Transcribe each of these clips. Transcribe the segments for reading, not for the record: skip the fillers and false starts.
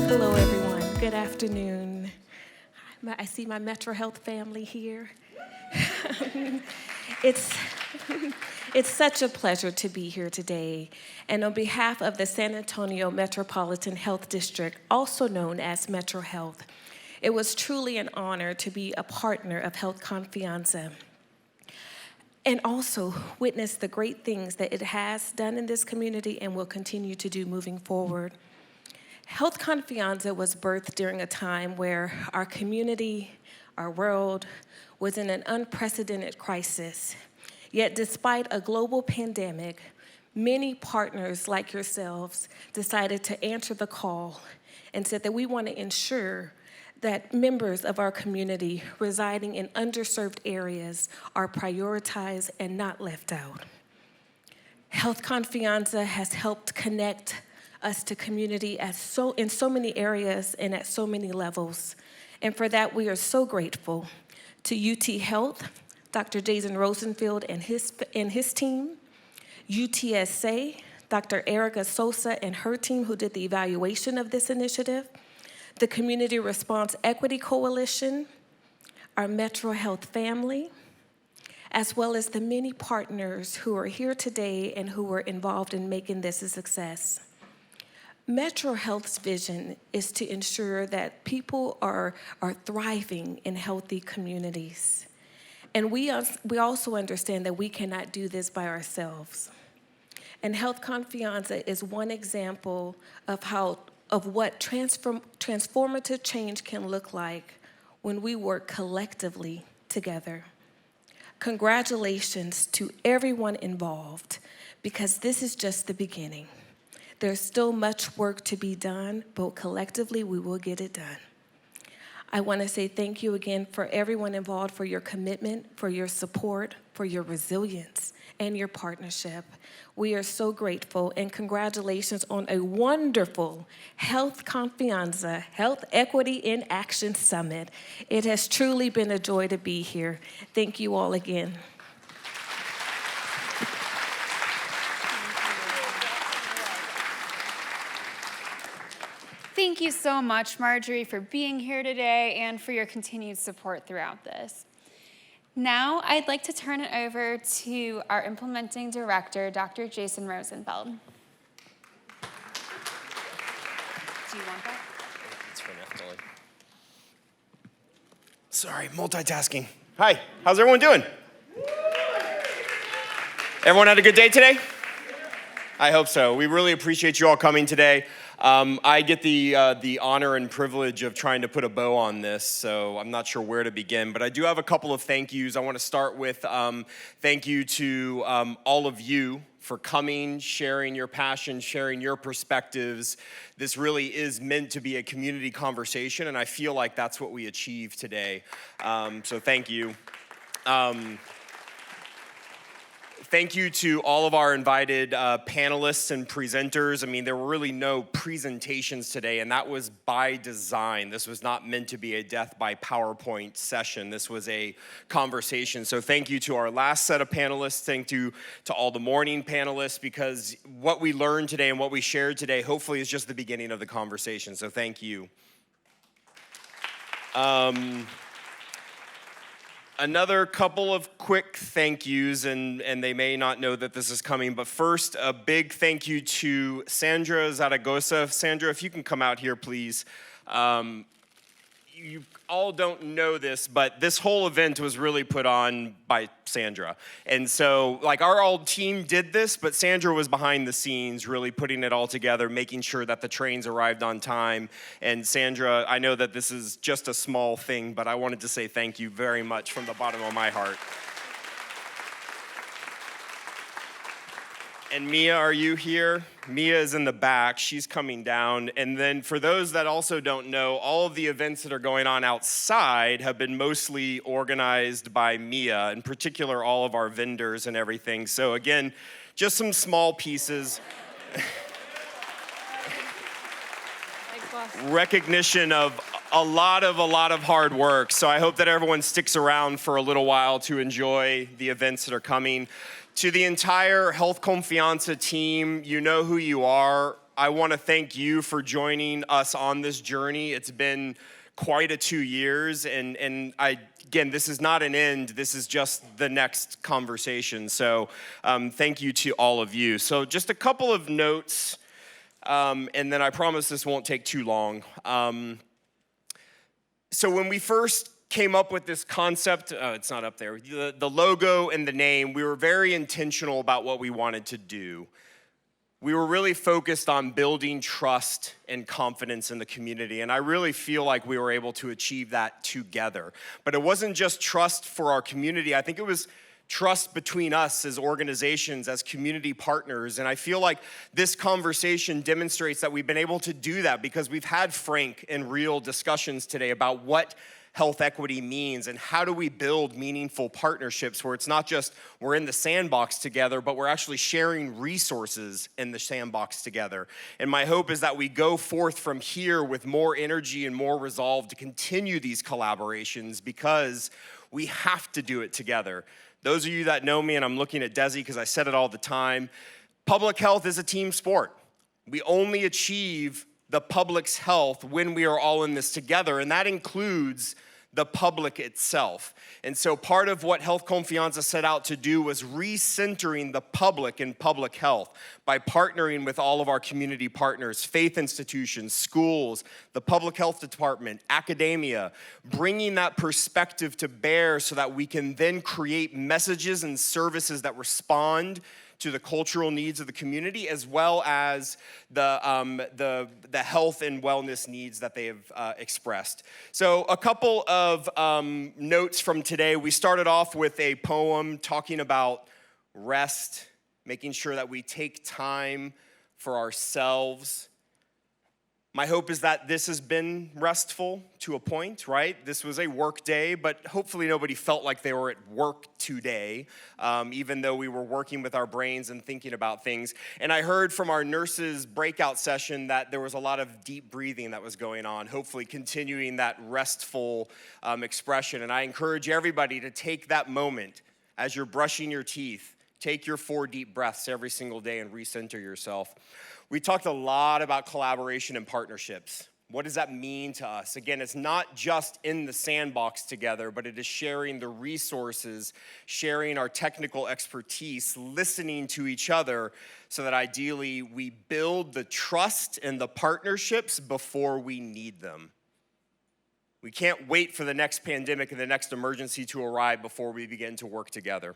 Hello, everyone. Good afternoon. I see my Metro Health family here. It's such a pleasure to be here today. And on behalf of the San Antonio Metropolitan Health District, also known as Metro Health, it was truly an honor to be a partner of Health Confianza and also witness the great things that it has done in this community and will continue to do moving forward. Health Confianza was birthed during a time where our community, our world, was in an unprecedented crisis. Yet despite a global pandemic, many partners like yourselves decided to answer the call and said that we want to ensure that members of our community residing in underserved areas are prioritized and not left out. Health Confianza has helped connect us to community in so many areas and at so many levels. And for that, we are so grateful to UT Health, Dr. Jason Rosenfeld and his team, UTSA, Dr. Erica Sosa and her team who did the evaluation of this initiative, the Community Response Equity Coalition, our Metro Health family, as well as the many partners who are here today and who were involved in making this a success. Metro Health's vision is to ensure that people are thriving in healthy communities. And we also understand that we cannot do this by ourselves. And Health Confianza is one example of what transformative change can look like when we work collectively together. Congratulations to everyone involved, because this is just the beginning. There's still much work to be done, but collectively we will get it done. I want to say thank you again for everyone involved, for your commitment, for your support, for your resilience, and your partnership. We are so grateful, and congratulations on a wonderful Health Confianza Health Equity in Action Summit. It has truly been a joy to be here. Thank you all again. Thank you so much, Marjorie, for being here today and for your continued support throughout this. Now, I'd like to turn it over to our implementing director, Dr. Jason Rosenfeld. Do you want that? It's for Nephtali. Sorry, multitasking. Hi, how's everyone doing? Everyone had a good day today? I hope so. We really appreciate you all coming today. I get the honor and privilege of trying to put a bow on this, so I'm not sure where to begin, but I do have a couple of thank yous. I want to start with thank you to all of you for coming, sharing your passion, sharing your perspectives. This really is meant to be a community conversation, and I feel like that's what we achieved today. So thank you. Thank you to all of our invited panelists and presenters. I mean, there were really no presentations today, and that was by design. This was not meant to be a death by PowerPoint session. This was a conversation. So thank you to our last set of panelists. Thank you to all the morning panelists, because what we learned today and what we shared today hopefully is just the beginning of the conversation. So thank you. Another couple of quick thank yous, and they may not know that this is coming, but first, a big thank you to Sandra Zaragoza. Sandra, if you can come out here, please. You all don't know this, but this whole event was really put on by Sandra. And so, like, our old team did this, but Sandra was behind the scenes, really putting it all together, making sure that the trains arrived on time. And Sandra, I know that this is just a small thing, but I wanted to say thank you very much from the bottom of my heart. And Mia, are you here? Mia is in the back. She's coming down. And then for those that also don't know, all of the events that are going on outside have been mostly organized by Mia, in particular all of our vendors and everything. So again, just some small pieces. Recognition of a lot of hard work. So I hope that everyone sticks around for a little while to enjoy the events that are coming. To the entire Health Confianza team, you know who you are. I want to thank you for joining us on this journey. It's been quite a 2 years, and again, this is not an end. This is just the next conversation. So thank you to all of you. So just a couple of notes, and then I promise this won't take too long. So when we first came up with this concept, it's not up there, the logo and the name, we were very intentional about what we wanted to do. We were really focused on building trust and confidence in the community, and I really feel like we were able to achieve that together. But it wasn't just trust for our community. I think it was trust between us as organizations, as community partners, and I feel like this conversation demonstrates that we've been able to do that because we've had frank and real discussions today about what health equity means and how do we build meaningful partnerships where it's not just we're in the sandbox together, but we're actually sharing resources in the sandbox together. And my hope is that we go forth from here with more energy and more resolve to continue these collaborations because we have to do it together. Those of you that know me, and I'm looking at Desi because I said it all the time, public health is a team sport. We only achieve the public's health when we are all in this together, and that includes the public itself. And so part of what Health Confianza set out to do was recentering the public in public health by partnering with all of our community partners, faith institutions, schools, the public health department, academia, bringing that perspective to bear so that we can then create messages and services that respond to the cultural needs of the community, as well as the health and wellness needs that they have expressed. So a couple of notes from today. We started off with a poem talking about rest, making sure that we take time for ourselves. My hope is that this has been restful to a point, right? This was a work day, but hopefully nobody felt like they were at work today, even though we were working with our brains and thinking about things. And I heard from our nurses' breakout session that there was a lot of deep breathing that was going on, hopefully continuing that restful expression. And I encourage everybody to take that moment as you're brushing your teeth. Take your 4 deep breaths every single day and recenter yourself. We talked a lot about collaboration and partnerships. What does that mean to us? Again, it's not just in the sandbox together, but it is sharing the resources, sharing our technical expertise, listening to each other so that ideally we build the trust and the partnerships before we need them. We can't wait for the next pandemic and the next emergency to arrive before we begin to work together.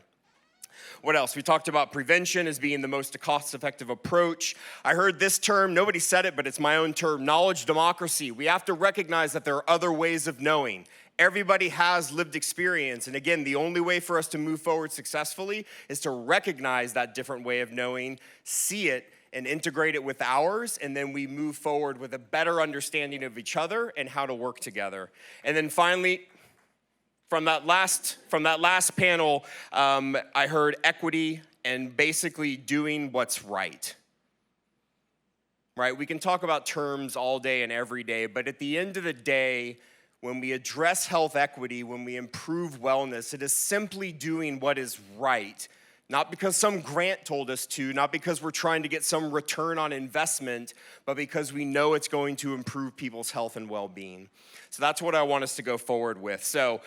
What else? We talked about prevention as being the most cost-effective approach. I heard this term, nobody said it, but it's my own term, knowledge democracy. We have to recognize that there are other ways of knowing. Everybody has lived experience, and again, the only way for us to move forward successfully is to recognize that different way of knowing, see it, and integrate it with ours, and then we move forward with a better understanding of each other and how to work together. And then finally, From that last panel, I heard equity and basically doing what's right. Right? We can talk about terms all day and every day, but at the end of the day, when we address health equity, when we improve wellness, it is simply doing what is right. Not because some grant told us to, not because we're trying to get some return on investment, but because we know it's going to improve people's health and well-being. So that's what I want us to go forward with. So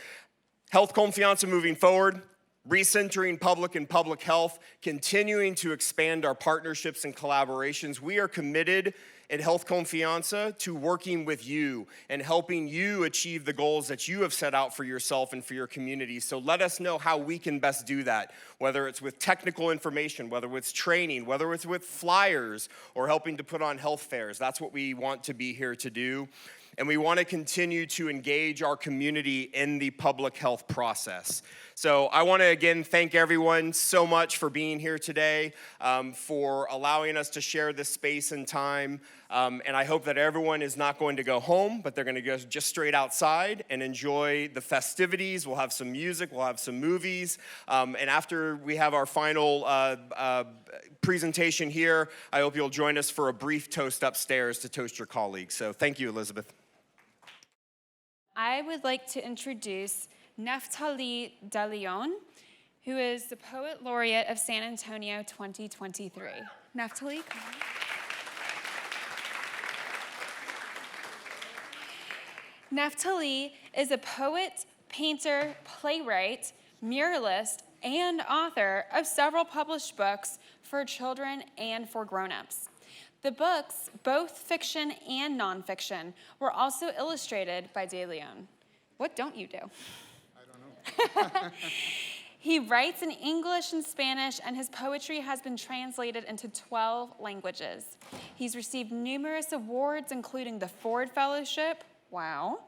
Health Confianza moving forward, recentering public and public health, continuing to expand our partnerships and collaborations. We are committed at Health Confianza to working with you and helping you achieve the goals that you have set out for yourself and for your community. So let us know how we can best do that, whether it's with technical information, whether it's training, whether it's with flyers or helping to put on health fairs. That's what we want to be here to do. And we want to continue to engage our community in the public health process. So I want to again thank everyone so much for being here today, for allowing us to share this space and time. And I hope that everyone is not going to go home, but they're going to go just straight outside and enjoy the festivities. We'll have some music, we'll have some movies. And after we have our final presentation here, I hope you'll join us for a brief toast upstairs to toast your colleagues. So thank you, Elizabeth. I would like to introduce Nephtali de León, who is the Poet Laureate of San Antonio 2023. Nephtali, come on. Nephtali is a poet, painter, playwright, muralist, and author of several published books for children and for grown-ups. The books, both fiction and nonfiction, were also illustrated by León. What don't you do? I don't know. He writes in English and Spanish, and his poetry has been translated into 12 languages. He's received numerous awards, including the Ford Fellowship, wow,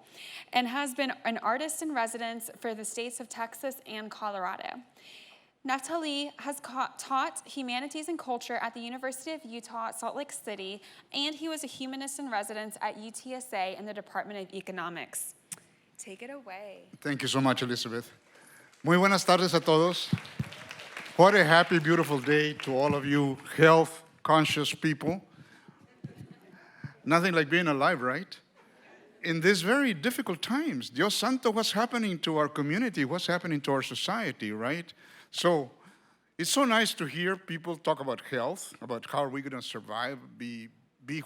and has been an artist in residence for the states of Texas and Colorado. Nephtali has taught humanities and culture at the University of Utah, Salt Lake City, and he was a humanist in residence at UTSA in the Department of Economics. Take it away. Thank you so much, Elizabeth. Muy buenas tardes a todos. What a happy, beautiful day to all of you health-conscious people. Nothing like being alive, right? In these very difficult times, Dios Santo, what's happening to our community, what's happening to our society, right? So it's so nice to hear people talk about health, about how are we going to survive, be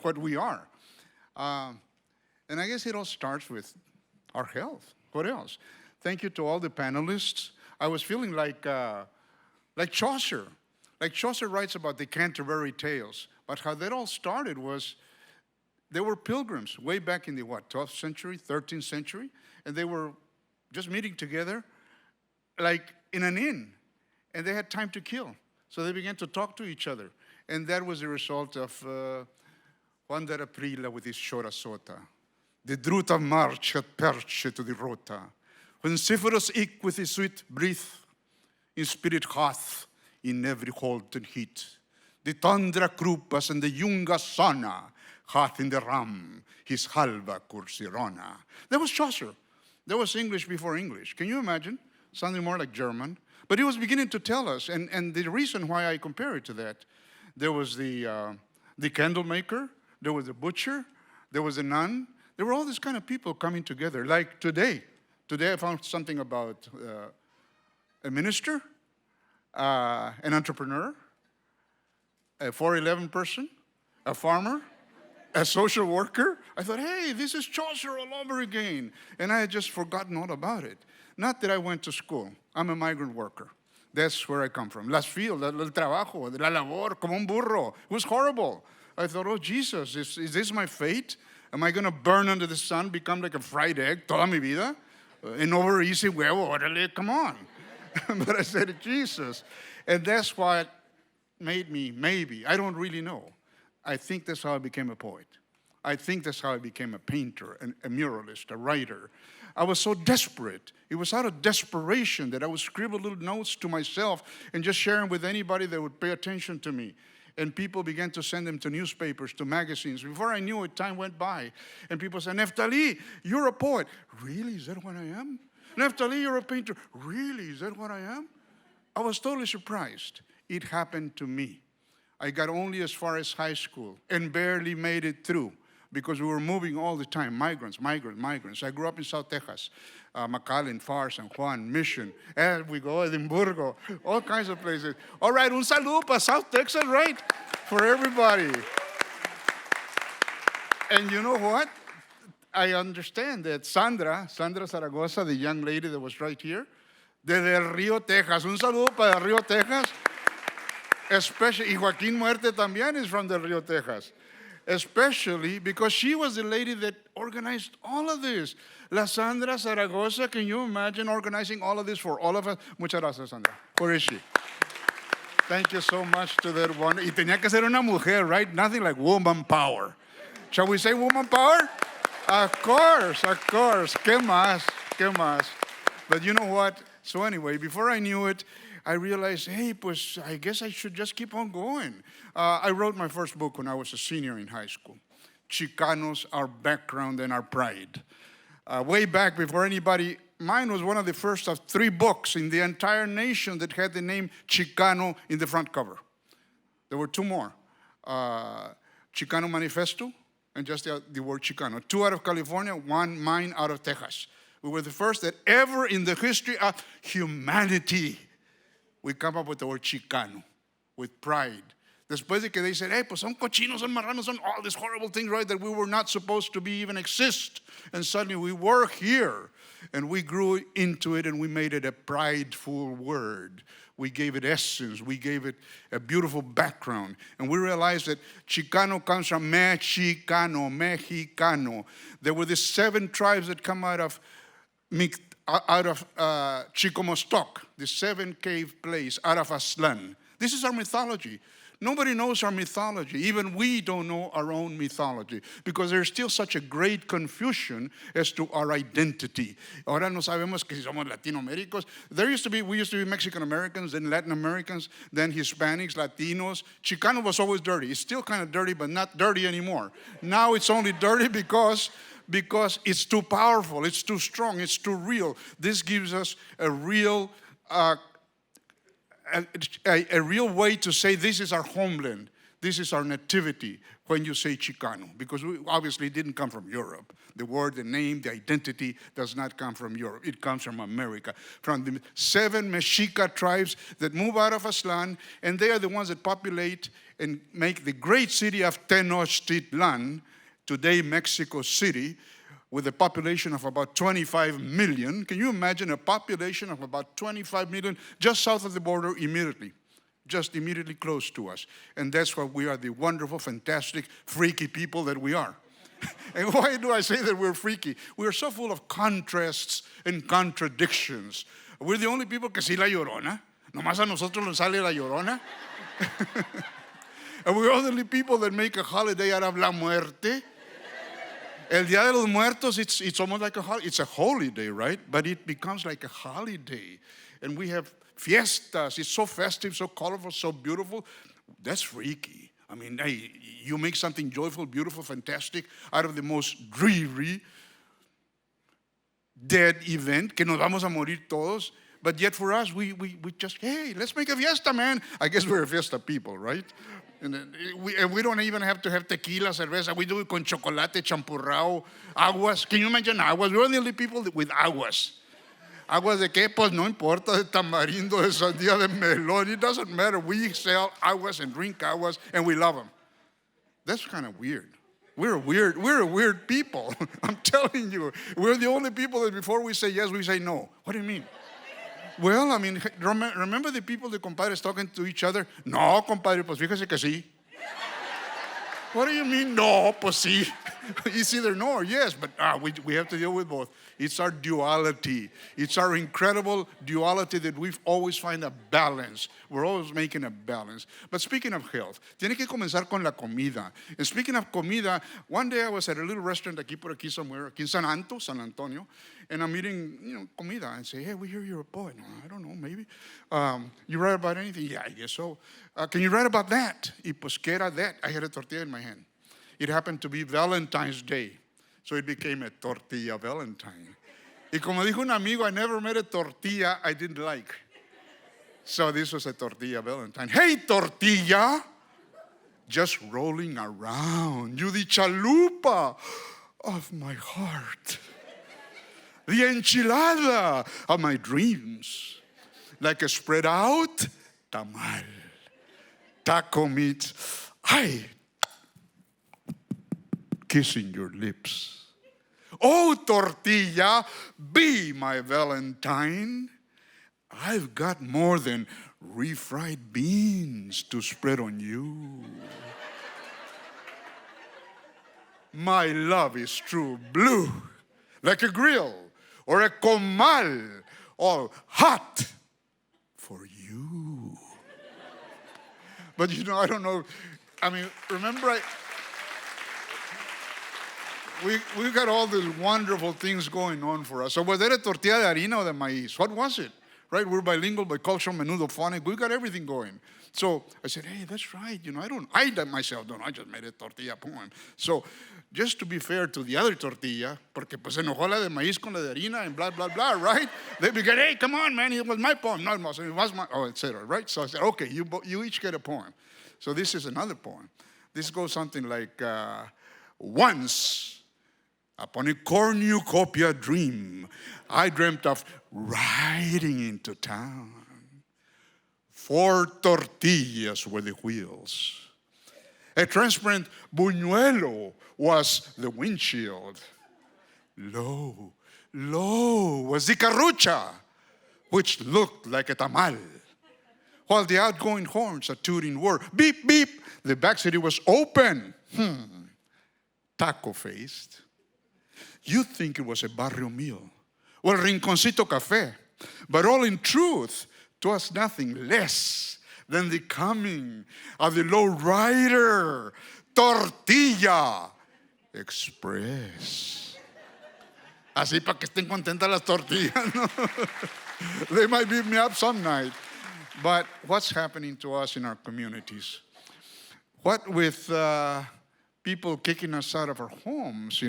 what we are. And I guess it all starts with our health. What else? Thank you to all the panelists. I was feeling like Chaucer. Like Chaucer writes about the Canterbury Tales. But how that all started was they were pilgrims way back in the, 12th century, 13th century? And they were just meeting together like in an inn. And they had time to kill. So they began to talk to each other. And that was the result of Juan de Aprila with his Chora Sota. The drought of March had perched to the rota. When Zephyrus eke with his sweet breath, in spirit hath in every holden heat. The tundra krupas and the junga sana hath in the ram his halva cursirona. That was Chaucer. That was English before English. Can you imagine? Sounding more like German. But he was beginning to tell us, and the reason why I compare it to that, there was the candle maker, there was the butcher, there was a nun. There were all these kind of people coming together, like today. Today I found something about a minister, an entrepreneur, a 411 person, a farmer, a social worker. I thought, hey, this is Chaucer all over again. And I had just forgotten all about it. Not that I went to school. I'm a migrant worker. That's where I come from. Las field, el trabajo, la labor, como un burro. It was horrible. I thought, oh, Jesus, is this my fate? Am I going to burn under the sun, become like a fried egg toda mi vida? An over easy huevo, órale, come on. But I said, Jesus. And that's what made me, maybe, I don't really know. I think that's how I became a poet. I think that's how I became a painter, a muralist, a writer. I was so desperate. It was out of desperation that I would scribble little notes to myself and just share them with anybody that would pay attention to me. And people began to send them to newspapers, to magazines. Before I knew it, time went by. And people said, Nephtali, you're a poet. Really? Is that what I am? Nephtali, you're a painter. Really? Is that what I am? I was totally surprised. It happened to me. I got only as far as high school and barely made it through because we were moving all the time. Migrants. I grew up in South Texas, McAllen, Far, San Juan, Mission, and we go Edimburgo, all kinds of places. All right, un saludo para South Texas, right? For everybody. And you know what? I understand that Sandra Zaragoza, the young lady that was right here, de Del Rio, Texas. Un saludo para Del Rio, Texas. Especially, y Joaquín Muerte también is from Del Rio, Texas. Especially because she was the lady that organized all of this. La Sandra Zaragoza, can you imagine organizing all of this for all of us? Muchas gracias, Sandra. Where is she? Thank you so much to that one. Y tenía que ser una mujer, right? Nothing like woman power. Shall we say woman power? Of course. ¿Qué más? But you know what? So anyway, before I knew it, I realized, hey, pues, I guess I should just keep on going. I wrote my first book when I was a senior in high school. Chicanos, Our Background and Our Pride. Way back before anybody, mine was one of the first of 3 books in the entire nation that had the name Chicano in the front cover. There were 2 more. Chicano Manifesto and just the word Chicano. 2 out of California, 1 mine out of Texas. We were the first that ever in the history of humanity we come up with the word Chicano, with pride. Después de que they said, hey, pues son cochinos, son marranos, son all these horrible things, right, that we were not supposed to be even exist. And suddenly we were here. And we grew into it and we made it a prideful word. We gave it essence. We gave it a beautiful background. And we realized that Chicano comes from Mexicano, Mexicano. There were these 7 tribes that come out of Chicomostoc, the 7 cave place, out of Aztlán. This is our mythology. Nobody knows our mythology. Even we don't know our own mythology because there's still such a great confusion as to our identity. Ahora no sabemos que si somos Latinoaméricos. We used to be Mexican Americans, then Latin Americans, then Hispanics, Latinos. Chicano was always dirty. It's still kind of dirty, but not dirty anymore. Now it's only dirty because it's too powerful, it's too strong, it's too real. This gives us a real real way to say this is our homeland, this is our nativity when you say Chicano, because we obviously didn't come from Europe. The word, the name, the identity does not come from Europe. It comes from America, from the 7 Mexica tribes that move out of Aztlán, and they are the ones that populate and make the great city of Tenochtitlan, today Mexico City, with a population of about 25 million. Can you imagine a population of about 25 million just south of the border immediately, just immediately close to us? And that's why we are the wonderful, fantastic, freaky people that we are. And why do I say that we're freaky? We are so full of contrasts and contradictions. We're the only people que sí la llorona. Nomás a nosotros nos sale la llorona. And we're the only people that make a holiday out of la muerte. El Día de los Muertos, it's almost like it's a holy day, right? But it becomes like a holiday. And we have fiestas. It's so festive, so colorful, so beautiful. That's freaky. I mean, hey, you make something joyful, beautiful, fantastic out of the most dreary, dead event, que nos vamos a morir todos. But yet for us, we just, hey, let's make a fiesta, man. I guess we're a fiesta people, right? And we don't even have to have tequila, cerveza. We do it con chocolate, champurrado, aguas. Can you imagine aguas? We're the only people with aguas. Aguas de qué? Pues no importa, de tamarindo, de sandía, de melón. It doesn't matter. We sell aguas and drink aguas, and we love them. That's kind of weird. We're a weird people. I'm telling you. We're the only people that before we say yes, we say no. What do you mean? Well, I mean, remember the people, the compadres talking to each other? No, compadre, pues fíjese que sí. What do you mean, no, pues sí? It's either no or yes, but we have to deal with both. It's our duality. It's our incredible duality that we always find a balance. We're always making a balance. But speaking of health, tiene que comenzar con la comida. And speaking of comida, one day I was at a little restaurant aquí por aquí somewhere, aquí in San Antonio, and I'm eating, comida. And say, hey, we hear you're a poet. No, I don't know, maybe. You write about anything? Yeah, I guess so. Can you write about that? Y pues, ¿qué era that? I had a tortilla in my hand. It happened to be Valentine's Day. So it became a tortilla Valentine. Y como dijo un amigo, I never met a tortilla I didn't like. So this was a tortilla Valentine. Hey, tortilla! Just rolling around. You the chalupa of my heart. The enchilada of my dreams. Like a spread out tamal. Taco meat. Ay, kissing your lips. Oh, tortilla, be my Valentine. I've got more than refried beans to spread on you. My love is true blue, like a grill or a comal, all hot for you. But I don't know. I mean, remember we got all these wonderful things going on for us. So was that a tortilla de harina or de maíz? What was it? Right? We're bilingual, bicultural, menudo, phonic. We got everything going. So I said, hey, that's right. I myself don't. I just made a tortilla poem. So just to be fair to the other tortilla, porque pues se enojó la de maíz con la de harina and blah, blah, blah, right? They began, hey, come on, man. It was my poem. No, it was my, etc. Right? So I said, okay, you each get a poem. So this is another poem. This goes something like, once, upon a cornucopia dream, I dreamt of riding into town 4 tortillas were the wheels. A transparent buñuelo was the windshield. Low was the carrucha, which looked like a tamal. While the outgoing horns a tooting were, beep, beep, the back city was open. Taco-faced. You'd think it was a barrio meal or rinconcito café, but all in truth, 'twas nothing less than the coming of the low rider, Tortilla Express. Así para que estén contentas las tortillas, ¿no? They might beat me up some night. But what's happening to us in our communities? What with people kicking us out of our homes,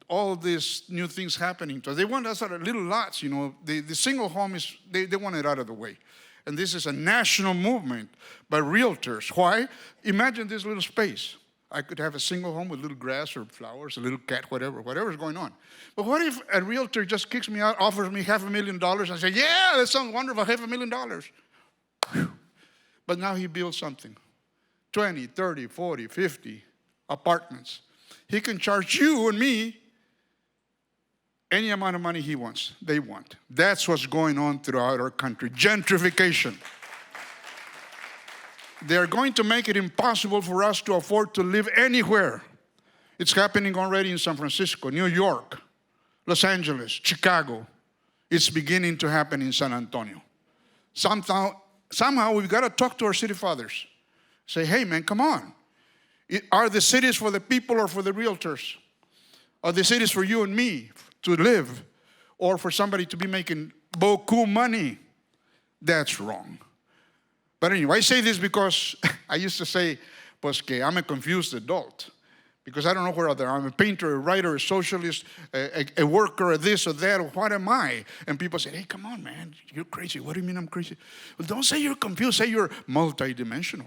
all these new things happening to us. They want us out of little lots, The single home is, they want it out of the way. And this is a national movement by realtors. Why? Imagine this little space. I could have a single home with little grass or flowers, a little cat, whatever's going on. But what if a realtor just kicks me out, offers me $500,000, and I say, yeah, that sounds wonderful, $500,000. Whew. But now he builds something, 20, 30, 40, 50 apartments. He can charge you and me any amount of money he wants, they want. That's what's going on throughout our country. Gentrification. They're going to make it impossible for us to afford to live anywhere. It's happening already in San Francisco, New York, Los Angeles, Chicago. It's beginning to happen in San Antonio. Somehow we've got to talk to our city fathers. Say, hey man, come on. Are the cities for the people or for the realtors? Are the cities for you and me to live, or for somebody to be making beaucoup money? That's wrong. But anyway, I say this because I used to say, pues que I'm a confused adult. Because I don't know where I'm a painter, a writer, a socialist, a worker, a this or that, or what am I? And people say, hey, come on, man, you're crazy. What do you mean I'm crazy? Well, don't say you're confused, say you're multidimensional.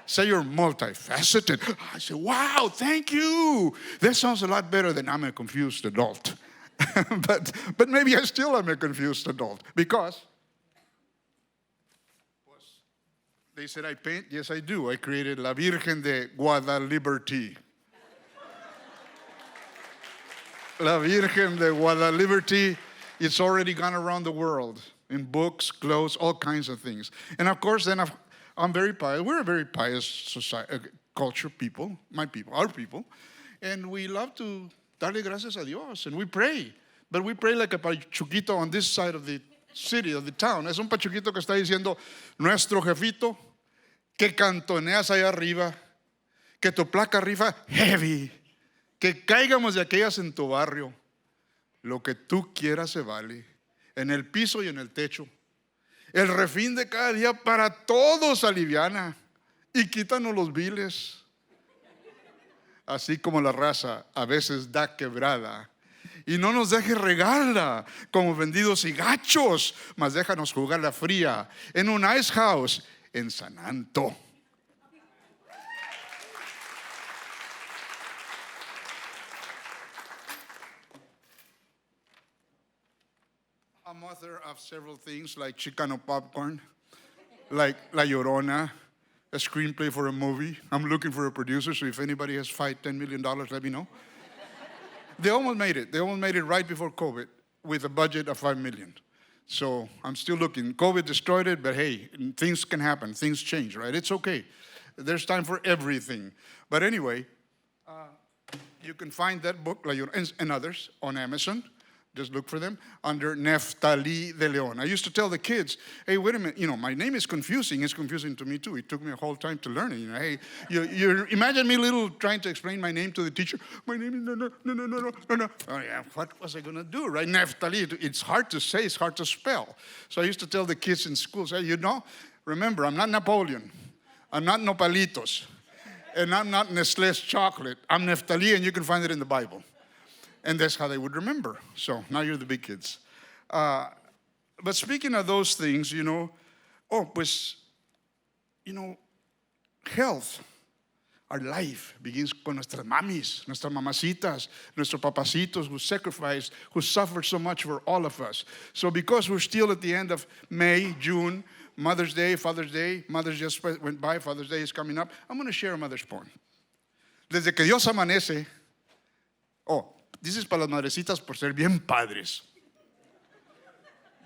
Say you're multifaceted. I say, wow, thank you. That sounds a lot better than I'm a confused adult. but maybe I still am a confused adult. Because they said I paint. Yes, I do. I created La Virgen de Guadaliberty. La Virgen de Guadaliberty. It's already gone around the world in books, clothes, all kinds of things. And of course, then I'm very pious. We're a very pious society, culture, people, my people, our people. And we love to darle gracias a Dios. And we pray. But we pray like a pachuquito on this side of the city, of the town. Es un pachuquito que está diciendo, nuestro jefito, que cantoneas allá arriba, que tu placa arriba, heavy, que caigamos de aquellas en tu barrio. Lo que tú quieras se vale. En el piso y en el techo. El refín de cada día para todos aliviana y quítanos los viles. Así como la raza a veces da quebrada. Y no nos dejes regarla como vendidos y gachos, mas déjanos jugarla fría en un ice house en San Anto. I'm author of several things like Chicano Popcorn, like La Llorona, a screenplay for a movie. I'm looking for a producer, so if anybody has $10 million, let me know. They almost made it. They almost made it right before COVID with a budget of $5 million. So I'm still looking. COVID destroyed it, but hey, things can happen. Things change, right? It's okay. There's time for everything. But anyway, you can find that book and others on Amazon. Just look for them under Nephtali de León. I used to tell the kids, hey, wait a minute, my name is confusing. It's confusing to me too. It took me a whole time to learn it. Hey, you imagine me little trying to explain my name to the teacher. My name is no. Oh yeah, what was I gonna do, right? Nephtali, it's hard to say, it's hard to spell. So I used to tell the kids in school, say, remember, I'm not Napoleon. I'm not Nopalitos. And I'm not Nestlé's chocolate. I'm Nephtali, and you can find it in the Bible. And that's how they would remember. So now you're the big kids. But speaking of those things, health. Our life begins con nuestras mamis, nuestras mamacitas, nuestros papacitos who sacrificed, who suffered so much for all of us. So because we're still at the end of May, June, Mother's Day, Father's Day, Mother's just went by, Father's Day is coming up, I'm going to share a mother's poem. Desde que Dios amanece, this is para las madrecitas por ser bien padres.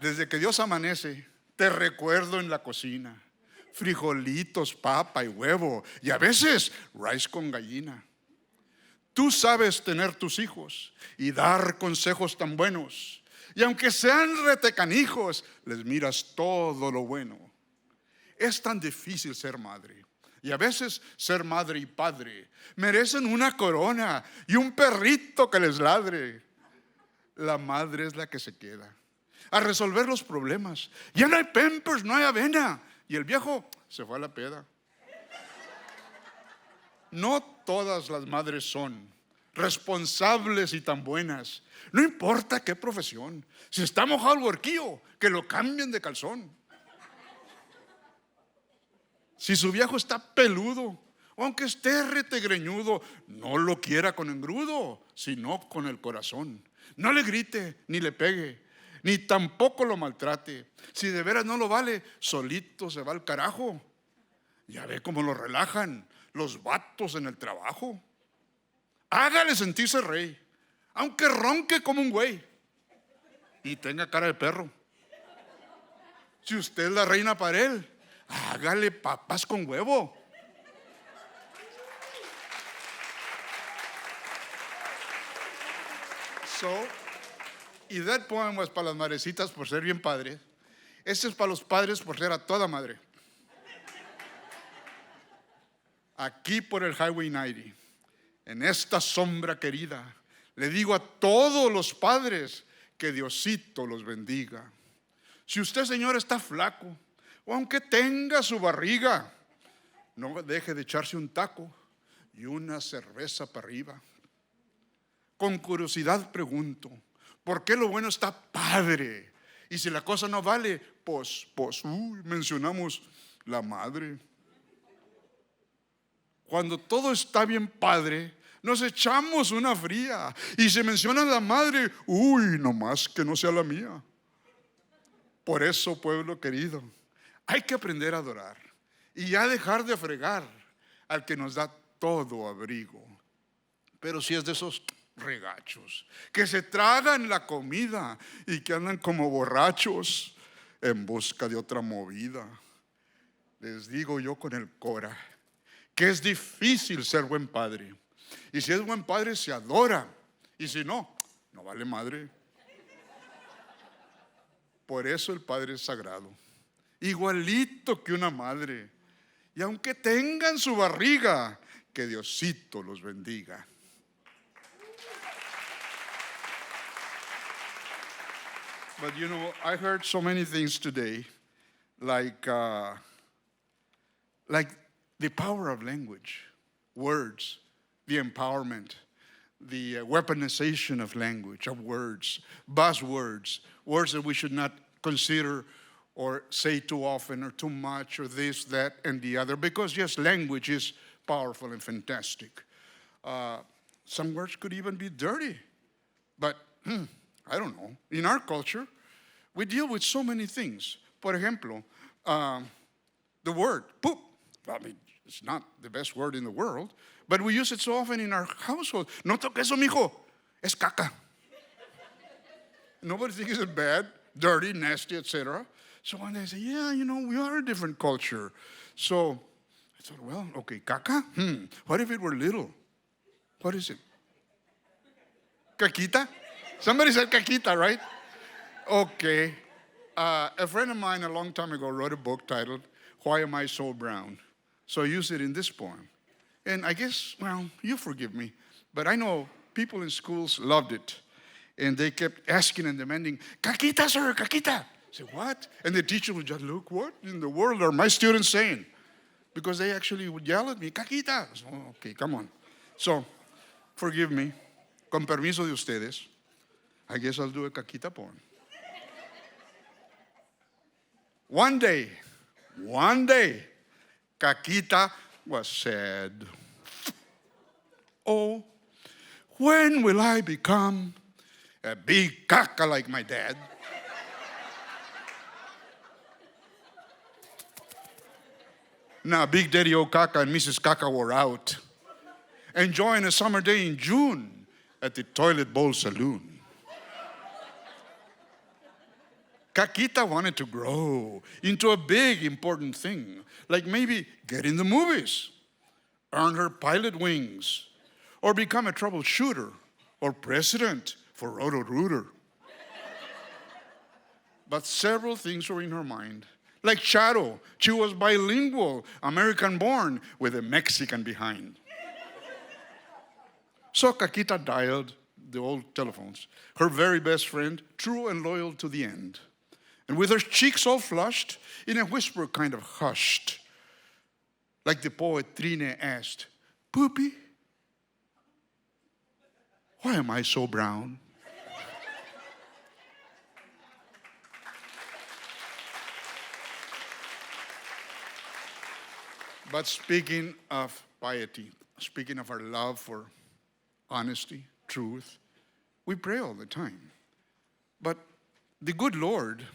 Desde que Dios amanece, te recuerdo en la cocina. Frijolitos, papa y huevo, y a veces rice con gallina. Tú sabes tener tus hijos y dar consejos tan buenos. Y aunque sean retecanijos, les miras todo lo bueno. Es tan difícil ser madre. Y a veces ser madre y padre merecen una corona y un perrito que les ladre. La madre es la que se queda a resolver los problemas. Ya no hay Pampers, no hay avena. Y el viejo se fue a la peda. No todas las madres son responsables y tan buenas. No importa qué profesión. Si está mojado el huerquillo, que lo cambien de calzón. Si su viejo está peludo, aunque esté retegreñudo, no lo quiera con engrudo, sino con el corazón. No le grite ni le pegue, ni tampoco lo maltrate. Si de veras no lo vale, solito se va al carajo. Ya ve cómo lo relajan los vatos en el trabajo. Hágale sentirse rey, aunque ronque como un güey y tenga cara de perro. Si usted es la reina para él, hágale papas con huevo. Y that poem was para las madrecitas por ser bien padres. Este es para los padres por ser a toda madre. Aquí por el Highway 90, en esta sombra querida, le digo a todos los padres que Diosito los bendiga. Si usted, señor, está flaco, o aunque tenga su barriga, no deje de echarse un taco y una cerveza para arriba. Con curiosidad pregunto, ¿por qué lo bueno está padre? Y si la cosa no vale, pues mencionamos la madre. Cuando todo está bien padre, nos echamos una fría. Y se menciona la madre, nomás que no sea la mía. Por eso, pueblo querido, hay que aprender a adorar y ya dejar de fregar al que nos da todo abrigo. Pero si es de esos regachos que se tragan la comida y que andan como borrachos en busca de otra movida, les digo yo con el cora que es difícil ser buen padre. Y si es buen padre se adora, y si no, no vale madre. Por eso el padre es sagrado, igualito que una madre. Y aunque tengan su barriga, que Diosito los bendiga. But I heard so many things today, like the power of language, words, the empowerment, the weaponization of language, of words, buzzwords, words that we should not consider or say too often or too much or this, that, and the other, because yes, language is powerful and fantastic. Some words could even be dirty, but I don't know. In our culture, we deal with so many things. Por ejemplo, the word poop. I mean, it's not the best word in the world, but we use it so often in our household. No toque eso, mijo. Es caca. Nobody thinks it's bad, dirty, nasty, etc. So when they say, yeah, we are a different culture. So I thought, well, okay, caca? What if it were little? What is it? Caquita? Somebody said caquita, right? Okay. A friend of mine a long time ago wrote a book titled, Why Am I So Brown? So I used it in this poem. And I guess, well, you forgive me, but I know people in schools loved it. And they kept asking and demanding, caquita, sir, caquita. I said, what? And the teacher would just look, what in the world are my students saying? Because they actually would yell at me, caquita. So, okay, come on. So, forgive me. Con permiso de ustedes, I guess I'll do a caquita poem. One day, Caquita was sad. Oh, when will I become a big caca like my dad? Now, Big Daddy Okaka and Mrs. Kaka were out, enjoying a summer day in June at the Toilet Bowl Saloon. Kakita wanted to grow into a big, important thing, like maybe get in the movies, earn her pilot wings, or become a troubleshooter or president for Roto-Rooter. But several things were in her mind. Like Charo, she was bilingual, American-born, with a Mexican behind. So Kakita dialed the old telephones, her very best friend, true and loyal to the end. And with her cheeks all flushed, in a whisper kind of hushed, like the poet Trine asked, "Poopy, why am I so brown?" But speaking of piety, speaking of our love for honesty, truth, we pray all the time. But the good Lord,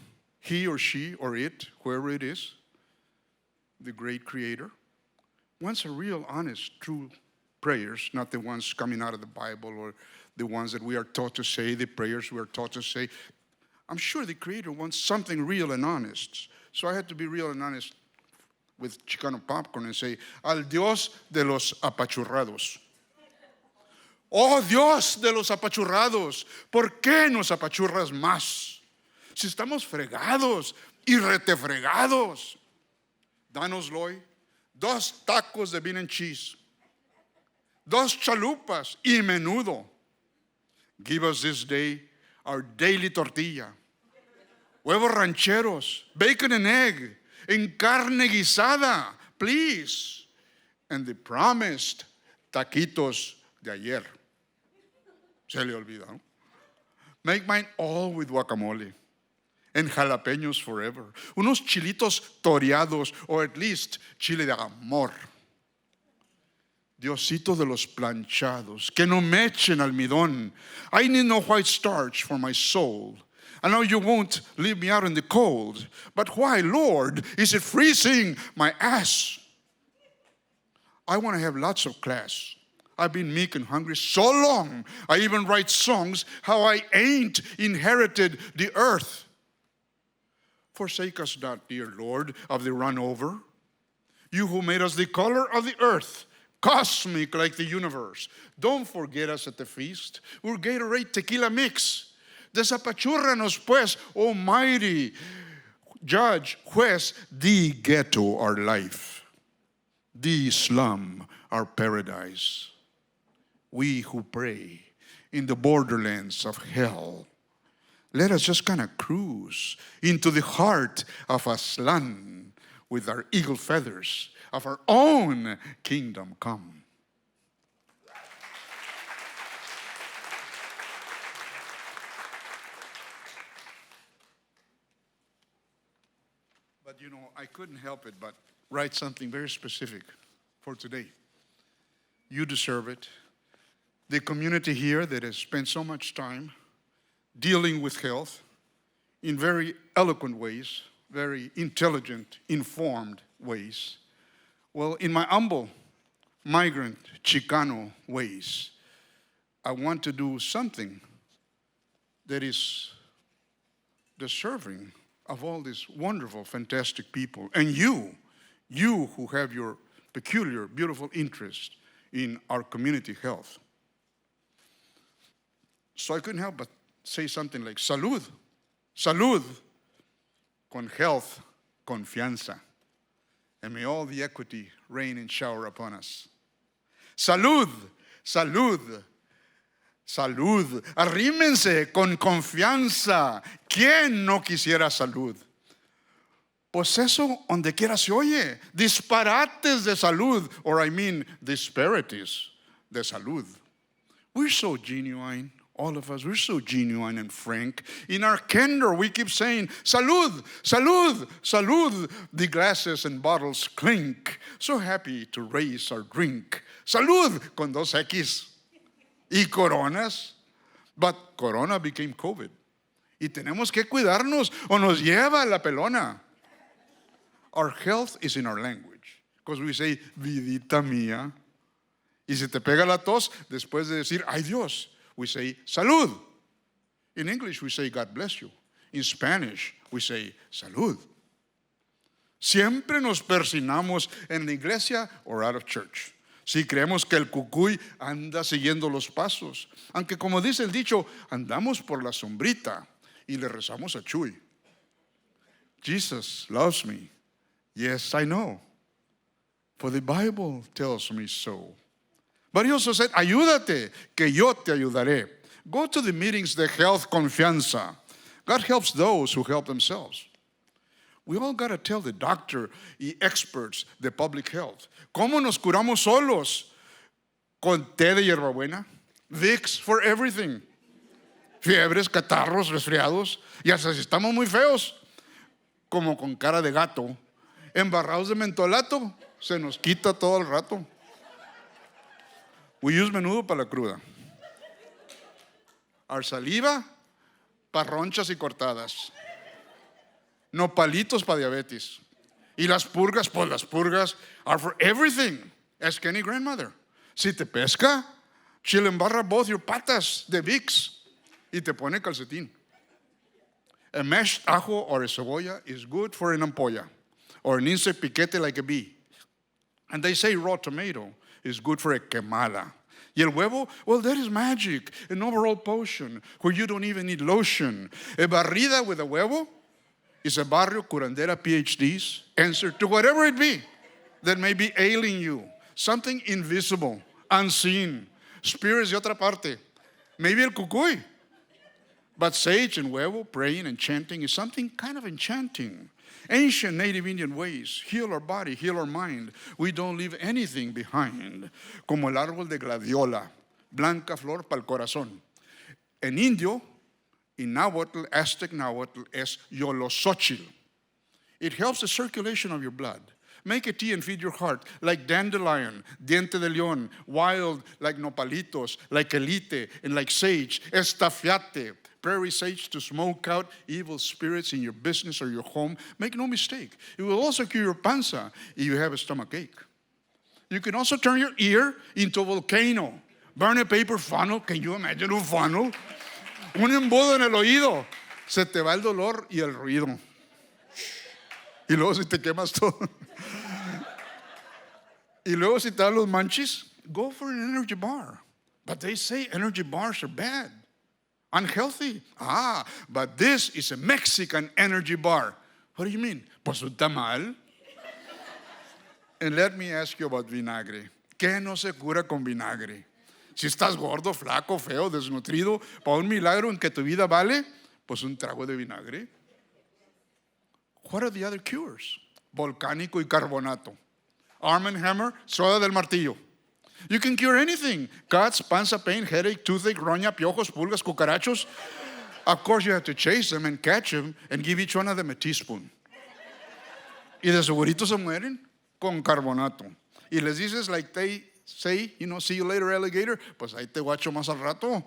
he or she or it, whoever it is, the great creator, wants a real, honest, true prayers, not the ones coming out of the Bible or the ones that we are taught to say, the prayers we are taught to say. I'm sure the creator wants something real and honest. So I had to be real and honest with Chicano popcorn and say, al Dios de los apachurrados. Oh Dios de los apachurrados, ¿por qué nos apachurras más? Si estamos fregados y retefregados. Danos hoy 2 tacos de bean and cheese, 2 chalupas y menudo. Give us this day our daily tortilla, huevos rancheros, bacon and egg, en carne guisada, please, and the promised taquitos de ayer. Se le olvidó. ¿No? Make mine all with guacamole and jalapeños forever. Unos chilitos toreados, or at least chile de amor. Diosito de los planchados, que no me echen almidón. I need no white starch for my soul. I know you won't leave me out in the cold, but why, Lord, is it freezing my ass? I want to have lots of class. I've been meek and hungry so long, I even write songs how I ain't inherited the earth. Forsake us not, dear Lord, of the run over. You who made us the color of the earth, cosmic like the universe. Don't forget us at the feast. We're Gatorade tequila mix. Desapachúrranos pues, almighty judge, juez, the ghetto our life, the slum our paradise. We who pray in the borderlands of hell, let us just kind of cruise into the heart of Aslan with our eagle feathers of our own kingdom come. But you know, I couldn't help it but write something very specific for today. You deserve it. The community here that has spent so much time dealing with health in very eloquent ways, very intelligent, informed ways. Well, in my humble, migrant, Chicano ways, I want to do something that is deserving of all these wonderful, fantastic people. And you who have your peculiar, beautiful interest in our community health. So I couldn't help but say something like, salud, salud, con health, confianza. And may all the equity rain and shower upon us. Salud, salud, salud. Arrímense con confianza. ¿Quién no quisiera salud? Pues eso donde quiera se oye. Disparates de salud, or I mean disparities de salud. We're so genuine. All of us, we're so genuine and frank. In our candor, we keep saying, salud, salud, salud. The glasses and bottles clink. So happy to raise our drink. Salud con 2 X. y coronas. But corona became COVID. Y tenemos que cuidarnos o nos lleva la pelona. Our health is in our language. Because we say, vidita mía. Y si te pega la tos, después de decir, ay Dios, we say, salud. In English, we say, God bless you. In Spanish, we say, salud. Siempre nos persinamos en la iglesia or out of church. Si creemos que el cucuy anda siguiendo los pasos. Aunque como dice el dicho, andamos por la sombrita y le rezamos a Chuy. Jesus loves me. Yes, I know. For the Bible tells me so. But he also said, ayúdate, que yo te ayudaré. Go to the meetings de Health Confianza. God helps those who help themselves. We all got to tell the doctor y experts de public health. ¿Cómo nos curamos solos? Con té de hierbabuena, Vicks for everything. Fiebres, catarros, resfriados. Y hasta si estamos muy feos, como con cara de gato, embarrados de mentolato, se nos quita todo el rato. We use menudo para la cruda. Our saliva, para ronchas y cortadas. Nopalitos para diabetes. Y las purgas, pues las purgas are for everything. Ask any grandmother. Si te pesca, she'll embarra both your patas de Vicks y te pone calcetín. A mashed ajo or a cebolla is good for an ampolla or an insect piquete like a bee. And they say raw tomato is good for a quemada. Y el huevo, well, that is magic, an overall potion where you don't even need lotion. A barrida with a huevo is a barrio curandera PhD's answer to whatever it be that may be ailing you. Something invisible, unseen, spirits de otra parte. Maybe el cucuy. But sage and huevo, praying and chanting is something kind of enchanting. Ancient native Indian ways heal our body, heal our mind. We don't leave anything behind. Como el árbol de gladiola, blanca flor para el corazón. En indio, in Nahuatl, Aztec Nahuatl, es yolosochil. It helps the circulation of your blood. Make a tea and feed your heart, like dandelion, diente de león, wild, like nopalitos, like elite, and like sage, estafiate, prairie sage to smoke out evil spirits in your business or your home. Make no mistake, it will also cure your panza if you have a stomach ache. You can also turn your ear into a volcano. Burn a paper funnel. Can you imagine un funnel? Un embudo en el oído. Se te va el dolor y el ruido. Y luego si te quemas todo. Y luego si te dan los manchis, go for an energy bar. But they say energy bars are bad, unhealthy. But this is a Mexican energy bar. What do you mean? Pues un tamal. And let me ask you about vinagre. ¿Qué no se cura con vinagre? Si estás gordo, flaco, feo, desnutrido, para un milagro en que tu vida vale, pues un trago de vinagre. What are the other cures? Volcánico y carbonato. Arm and Hammer, soda del martillo. You can cure anything. Cuts, panza pain, headache, toothache, roña, piojos, pulgas, cucarachos. Of course, you have to chase them and catch them and give each one of them a teaspoon. Y de segurito se mueren con carbonato. Y les dices like they say, see you later, alligator. Pues ahí te guacho más al rato.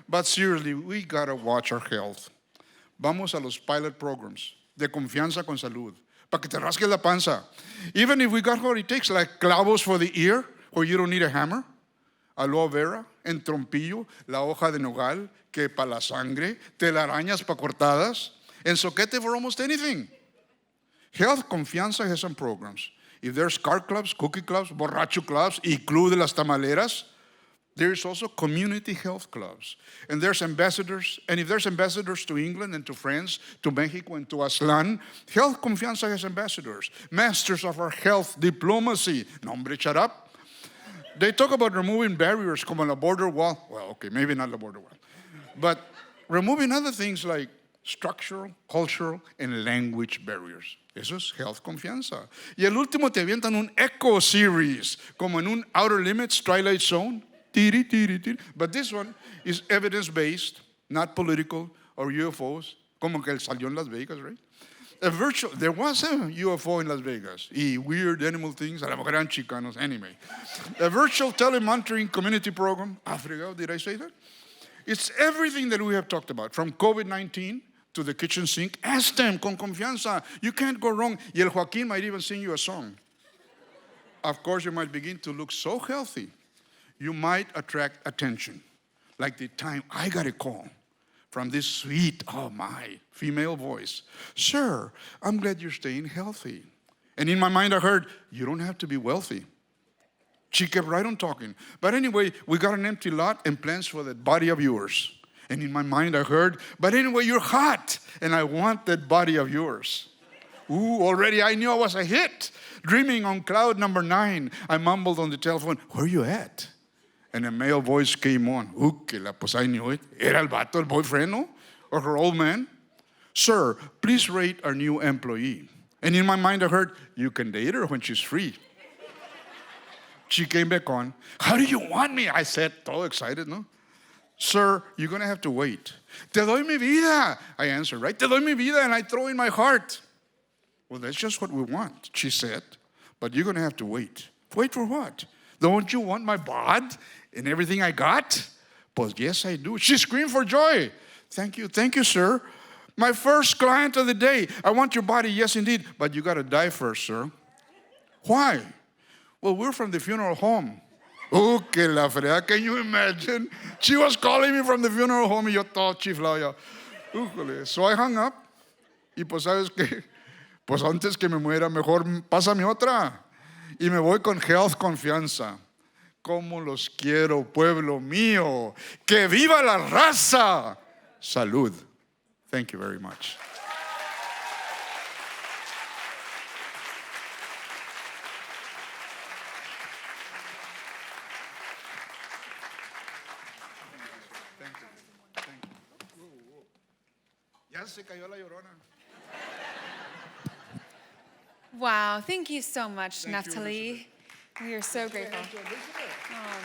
But seriously, we gotta watch our health. Vamos a los pilot programs de Confianza con Salud. Para que te rasques la panza. Even if we got what it takes, like clavos for the ear, where you don't need a hammer, aloe vera, en trompillo, la hoja de nogal, que para la sangre, telarañas para cortadas, en soquete for almost anything. Health Confianza has some programs. If there's car clubs, cookie clubs, borracho clubs, y club de las tamaleras, there's also community health clubs. And there's ambassadors, and if there's ambassadors to England and to France, to Mexico and to Aslan, Health Confianza has ambassadors, masters of our health diplomacy. Nombre, shut up. They talk about removing barriers como la border wall. Well, okay, maybe not the border wall. But removing other things like structural, cultural, and language barriers. Eso es Health Confianza. Y el último te avientan un echo series, como en un Outer Limits, Twilight Zone. Tiri, tiri, tiri. But this one is evidence-based, not political or UFOs, como que él salió en Las Vegas, right? There was a UFO in Las Vegas. Weird animal things. A lo mejor eran chicanos. Anyway. A virtual telemonitoring community program. Did I say that? It's everything that we have talked about, from COVID-19 to the kitchen sink. Ask them, con confianza. You can't go wrong. Y el Joaquín might even sing you a song. Of course, you might begin to look so healthy, you might attract attention. Like the time I got a call from this sweet, oh my, female voice. Sir, I'm glad you're staying healthy. And in my mind I heard, you don't have to be wealthy. She kept right on talking. But anyway, we got an empty lot and plans for that body of yours. And in my mind I heard, but anyway, you're hot and I want that body of yours. Ooh, already I knew I was a hit. Dreaming on cloud number 9, I mumbled on the telephone, where are you at? And a male voice came on. Pues I knew it. Era el vato, el boyfriend, no? Or her old man. Sir, please rate our new employee. And in my mind I heard, you can date her when she's free. She came back on. How do you want me? I said, all excited, no? Sir, you're going to have to wait. Te doy mi vida. I answered, right? Te doy mi vida, and I throw in my heart. Well, that's just what we want, she said. But you're going to have to wait. Wait for what? Don't you want my bod and everything I got? Pues yes, I do. She screamed for joy. Thank you, sir. My first client of the day. I want your body, yes, indeed. But you got to die first, sir. Why? Well, we're from the funeral home. Oh, que la frea. Can you imagine? She was calling me from the funeral home y yo todo chiflado ya. So I hung up. Y pues, ¿sabes qué? Pues antes que me muera, mejor pásame otra. Y me voy con Health Confianza. Como los quiero, pueblo mío. Que viva la raza. Salud. Thank you very much. Ya se cayó la llorona. Wow, thank you so much, Thank you, Nephtali. We are so grateful. Oh,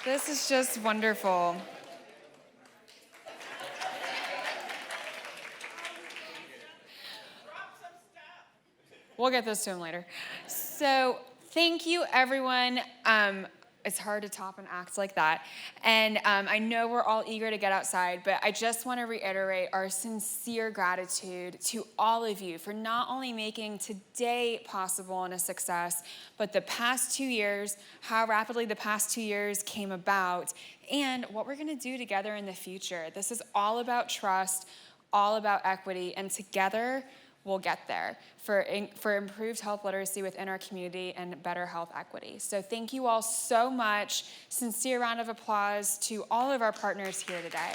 no. This is just wonderful. We'll get this to him later. So thank you, everyone. It's hard to top an act like that. And I know we're all eager to get outside, but I just want to reiterate our sincere gratitude to all of you for not only making today possible and a success, but the past 2 years, how rapidly the past 2 years came about, and what we're going to do together in the future. This is all about trust, all about equity, and together we'll get there for improved health literacy within our community and better health equity. So thank you all so much. Sincere round of applause to all of our partners here today.